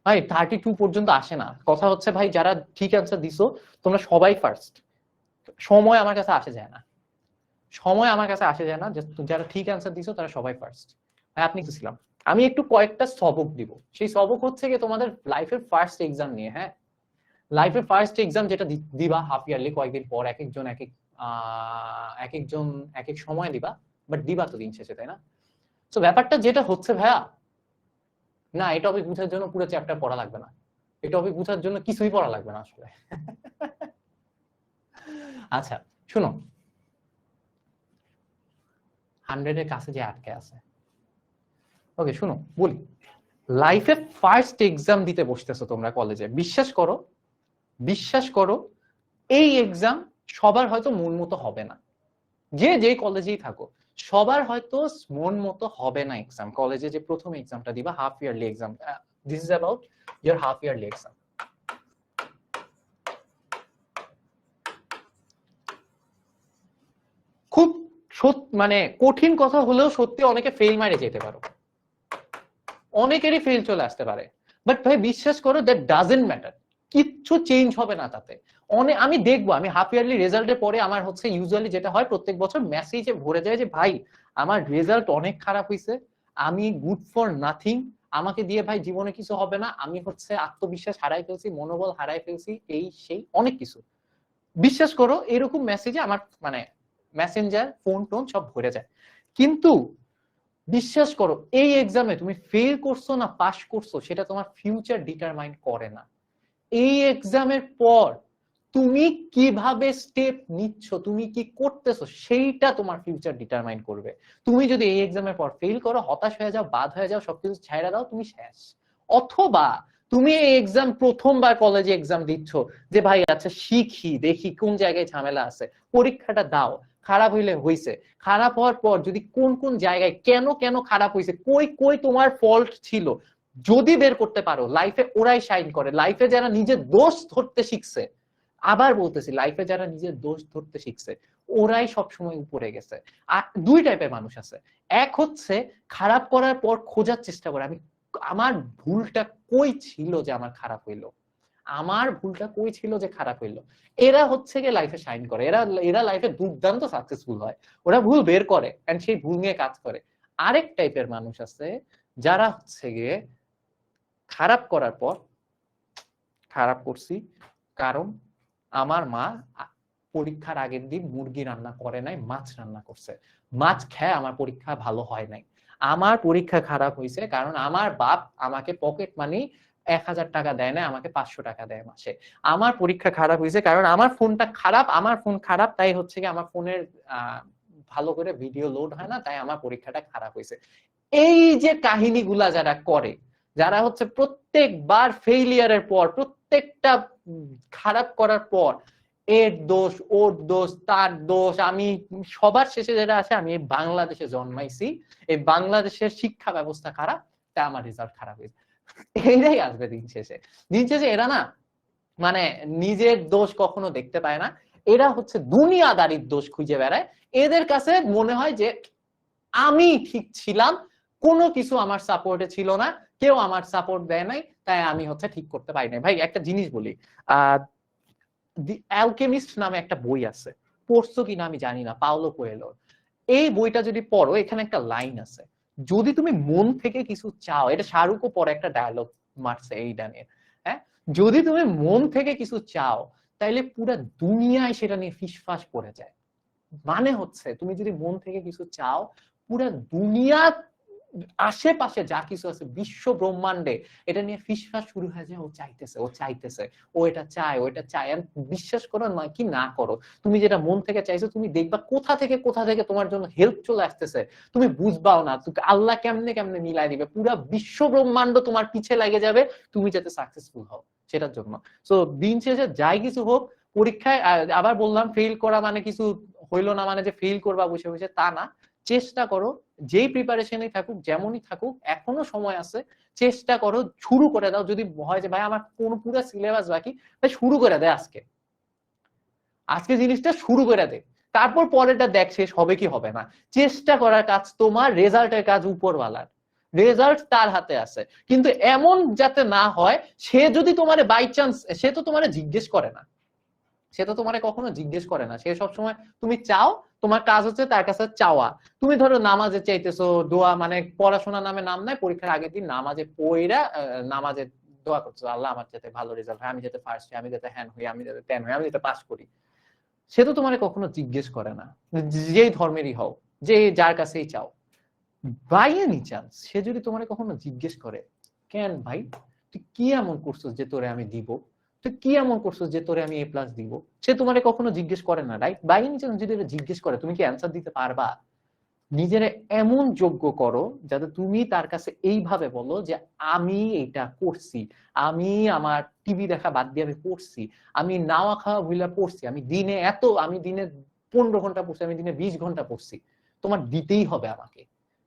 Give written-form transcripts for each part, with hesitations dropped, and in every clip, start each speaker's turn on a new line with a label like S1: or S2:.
S1: ভাই 32 পর্যন্ত আসে না। কথা হচ্ছে ভাই যারা ঠিক অ্যান্সার দিছো তোমরা সবাই ফার্স্ট। সময় আমার কাছে আসে যায় না, সময় আমার কাছে আসে যায় না, যারা ঠিক অ্যান্সার দিছো তারা সবাই ফার্স্ট। ভাই আপনি কি ছিলাম, আমি একটু কয়েকটা সবক দিব, সেই সবক হচ্ছে কি তোমাদের লাইফের ফার্স্ট এক্সাম নিয়ে। হ্যাঁ, লাইফের ফার্স্ট এক্সাম যেটা দিবা হাফ ইয়ারলি, কয়েকদিন পর এক একজন এক একজন এক এক সময় দিবা, বাট দিবা তো দিন শেষে, তাই না? তো ব্যাপারটা যেটা হচ্ছে ভাইয়া, না এই টপিক বুঝার জন্য পুরো চ্যাপ্টার পড়া লাগবে না, এই টপিক বুঝার জন্য কিছুই পড়া লাগবে না আসলে। আচ্ছা শুনো, 100 এর কাছে যে আটকে আছে, ওকে শুনো বলি, লাইফে ফার্স্ট এক্সাম দিতে বসতেছো তোমরা কলেজে, বিশ্বাস করো, বিশ্বাস করো, এই এক্সাম সবার হয়তো মন মতো হবে না, যে যে কলেজেই থাকো সবার হয়তো মন মতো হবে না এক্সাম। কলেজে যে প্রথম এক্সামটা দিবা half yearly exam, this is about year half yearly exam. খুব মানে কঠিন কথা হলেও সত্যি অনেকে ফেল মারে যেতে পারো, অনেকেরই ফেল চলে আসতে পারে, বাট ভাই বিশ্বাস করো দ্যাট ডাজেন্ট ম্যাটার, কিচ্ছু চেঞ্জ হবে না তাতে। অনেক আমি দেখবো, আমি হাফ ইয়ারলি রেজাল্টের পরে আমার হচ্ছে ইউজুয়ালি যেটা হয় প্রত্যেক বছর মেসেজে ভরে যায় যে ভাই আমার রেজাল্ট অনেক খারাপ হয়েছে, আমি গুড ফর নাথিং, আমাকে দিয়ে ভাই জীবনে কিছু হবে না, আমি হচ্ছে আত্মবিশ্বাস হারাই ফেলছি, মনোবল হারাই ফেলছি, এই সেই অনেক কিছু। বিশ্বাস করো এরকম মেসেজে আমার মানে মেসেঞ্জার ফোন টোন সব ভরে যায়। কিন্তু বিশ্বাস করো এই এক্সামে তুমি ফেল করছো না পাস করছো সেটা তোমার ফিউচার ডিটারমাইন করে না। এই এক্সামের পর তুমি কিভাবে স্টেপ নিচ্ছ, তুমি কি করতেছো, সেইটা তোমার ফিউচার ডিটারমাইন করবে। তুমি যদি এই এক্সামের পর ফেল করো, হতাশ হয়ে যাও, বাদ হয়ে যাও, সবকিছু ছাইড়া দাও, তুমি শেষ। অথবা তুমি এই এক্সাম প্রথমবার কলেজে এক্সাম দিচ্ছ, যে ভাই আচ্ছা শিখি দেখি কোন জায়গায় ঝামেলা আছে, পরীক্ষাটা দাও, খারাপ হইলে হইছে, খারাপ হওয়ার পর যদি কোন কোন জায়গায় কেন কেন খারাপ হয়েছে, কই কই তোমার ফল্ট ছিল, যদি বের করতে পারো, লাইফে ওরাই শাইন করে। লাইফে যারা নিজের দোষ ধরতে শিখছে, আবার বলতেছি লাইফে যারা নিজের দোষ ধরতে শিখছে ওরাই সবসময় উপরে গেছে। আর দুই টাইপের মানুষ আছে, এক হচ্ছে খারাপ করার পর খোঁজার চেষ্টা করে আমি আমার ভুলটা কই ছিল যে আমার খারাপ হইলো, আমার ভুলটা কই ছিল যে খারাপ হইলো, এরা হচ্ছে গিয়ে লাইফে শাইন করে, এরা এরা লাইফে দুর্দান্ত সাকসেসফুল হয়, ওরা ভুল বের করে এন্ড সেই ভুল নিয়ে কাজ করে। আরেক টাইপের মানুষ আছে যারা হচ্ছে গিয়ে খারাপ করার পর, খারাপ করছি কারণ আমার মা পরীক্ষার আগের দিন মুরগি রান্না করে নাই, মাছ রান্না করছে, মাছ খেয়ে আমার পরীক্ষা ভালো হয় নাই, আমার পরীক্ষা খারাপ হয়েছে কারণ আমার বাপ আমাকে পকেট মানি 1,000 টাকা দেয় না, আমাকে 500 টাকা দেয় মাসে, আমার পরীক্ষা খারাপ হয়েছে কারণ আমার ফোনটা খারাপ, আমার ফোন খারাপ তাই হচ্ছে কি আমার ফোনের ভালো করে ভিডিও লোড হয় না, তাই আমার পরীক্ষাটা খারাপ হয়েছে। এই যে কাহিনীগুলা যারা করে, যারা হচ্ছে প্রত্যেকবার ফেইলিয়ারের পর, প্রত্যেকটা খারাপ করার পর এর দোষ, ওর দোষ, তার দোষ, আমি সবার শেষে যেটা আছে আমি বাংলাদেশে জন্মাইছি, এই বাংলাদেশের শিক্ষা ব্যবস্থা খারাপ তাই আমার রেজাল্ট খারাপ হয়েছে, এইটাই আসবে দিন শেষে। দিন শেষে এরা না মানে নিজের দোষ কখনো দেখতে পায় না, এরা হচ্ছে দুনিয়াদারির দোষ খুঁজে বেড়ায়। এদের কাছে মনে হয় যে আমি ঠিক ছিলাম, কোনো কিছু আমার সাপোর্টে ছিল না, কেউ আমার সাপোর্ট দেয় নাই, তাই আমি হচ্ছে ঠিক করতে পারি নাই। ভাই একটা জিনিস বলি, দি অ্যালকেমিস্ট নামে একটা বই আছে, পড়ছো কিনা আমি জানি না, পাওলো কোয়েলোর। এই বইটা যদি পড়ো, এখানে একটা লাইন আছে, যদি তুমি মন থেকে কিছু চাও, এটা শাহরুখও পরে একটা ডায়লগ মারছে এইটা নিয়ে, হ্যাঁ, যদি তুমি মন থেকে কিছু চাও তাইলে পুরো দুনিয়ায় সেটা নিয়ে ফিসফাস পড়ে যায়। মানে হচ্ছে তুমি যদি মন থেকে কিছু চাও, পুরো দুনিয়া আশেপাশে যা কিছু আছে বিশ্ব ব্রহ্মাণ্ডে এটা নিয়ে ফিসফাস শুরু হয়ে যায়, ও চাইতেছে, ও চাইতেছে, ও এটা চায়, ও এটা চায়। বিশ্বাস করো না কি না করো, তুমি যেটা মন থেকে চাইছো তুমি দেখবা কোথা থেকে তোমার জন্য হেল্প চলে আসতেছে, তুমি বুঝবাও না, তুমি আল্লাহ কেমনে কেমনে মিলাই দিবে, পুরো বিশ্ব ব্রহ্মাণ্ড তোমার পিছে লাগে যাবে তুমি যাতে সাকসেসফুল হও সেটার জন্য। সো দিন শেষে যাই কিছু হোক, পরীক্ষায় আবার বললাম ফেল করা মানে কিছু হইলো না মানে যে ফেল করবা বসে বসে, তা না। চেষ্টা করো, যেই প্রিপারেশনই থাকুক যেমনই থাকুক এখনো সময় আছে, চেষ্টা করো, শুরু করে দাও। যদি হয় যে ভাই আমার কোন পুরো সিলেবাস বাকি, ভাই শুরু করে দেয় আজকে, আজকে জিনিসটা শুরু করে দে, তারপর পরেরটা দেখ শেষ হবে কি হবে না। চেষ্টা করার কাজ তোমার, রেজাল্টের কাজ উপরওয়ালার। রেজাল্ট তার হাতে আছে, কিন্তু এমন যাতে না হয় সে যদি তোমারে বাই চান্স, সে তো তোমারে জিজ্ঞেস করে না, সে তো তোমারে কখনো জিজ্ঞেস করে না, সে সবসময় তুমি চাও, তোমার কাজ হচ্ছে তার কাছে চাওয়া। তুমি ধরো নামাজে চাইতেছো, দোয়া মানে পড়াশোনার নামে নাম নাই, পরীক্ষার আগের দিন নামাজে পড়া, নামাজে দোয়া করছো, আল্লাহ আমার যাতে ভালো রেজাল্ট হয়, আমি যাতে ফার্স্ট হই, আমি যাতে হ্যান হই, আমি যাতে ত্যান হই, আমি যাতে পাস করি। সে তো তোমারে কখনো জিজ্ঞেস করে না, যেই ধর্মেরই হও, যে যার কাছেই চাও। বাই এনি চান্স সে যদি তোমারে কখনো জিজ্ঞেস করে, কেন ভাই তুই কি এমন করছিস যে তোরে আমি দিব, তুই কি এমন করছিস যে তোরে আমি A+ দিব, সে তোমারে কখনো জিজ্ঞেস করে না, রাইট? বাই এনি চান্স যদি এটা জিজ্ঞেস করে, তুমি কি অ্যান্সার দিতে পারবা? নিজেরে এমন যোগ্য করো যাতে তুমি তার কাছে এইভাবে বলো যে আমি এটা করছি, আমি আমার টিভি দেখা বাদ দিয়ে আমি পড়ছি, আমি নাওয়া খাওয়া ভুলা পড়ছি, আমি দিনে 15 ঘন্টা পড়ছি, আমি দিনে 20 ঘন্টা পড়ছি, তোমার দিতেই হবে আমাকে।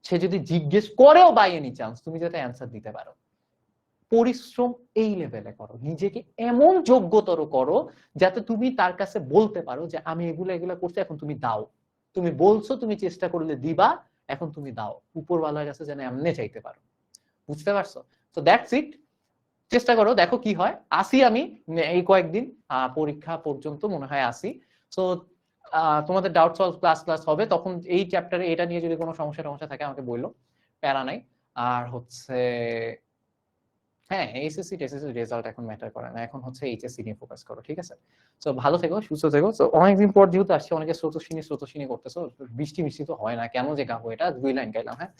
S1: সে যদি জিজ্ঞেস করেও বাই এনি চান্স, তুমি যাতে অ্যান্সার দিতে পারো। পরিশ্রম এই লেভেলে করো, নিজেকে এমন যোগ্যতর করো যাতে তুমি তার কাছে বলতে পারো যে আমি এগুলা এগুলা করছি, এখন তুমি দাও। তুমি বলছো তুমি চেষ্টা করলে দিবা, এখন তুমি দাও, উপরওয়ালার কাছে যেন এমনি চাইতে পারো। বুঝতে পারছো? তো দ্যাটস ইট। চেষ্টা করো, দেখো কি হয়। আসি আমি এই কয়েকদিন পরীক্ষা পর্যন্ত মনে হয় আসি। তো তোমাদের ডাউট সলভ ক্লাস হবে, তখন এই চ্যাপ্টারে এটা নিয়ে যদি কোনো সমস্যা থাকে আমাকে বললো, প্যারা নাই। আর হচ্ছে হ্যাঁ, এইচএসসি টেসএসসি রেজাল্ট এখন ম্যাটার করে না, এখন হচ্ছে এইচএসসি নিয়ে ফোকাস করো, ঠিক আছে? তো ভালো থেকো, সুস্থ থেকো। তো অনেকদিন পর যেহেতু আসছে, অনেকে স্রোতস্বিনী করতেছো, বৃষ্টি মিষ্টি তো হয় না, কেন যে গাবো, এটা 2 লাইন গাইলাম, হ্যাঁ।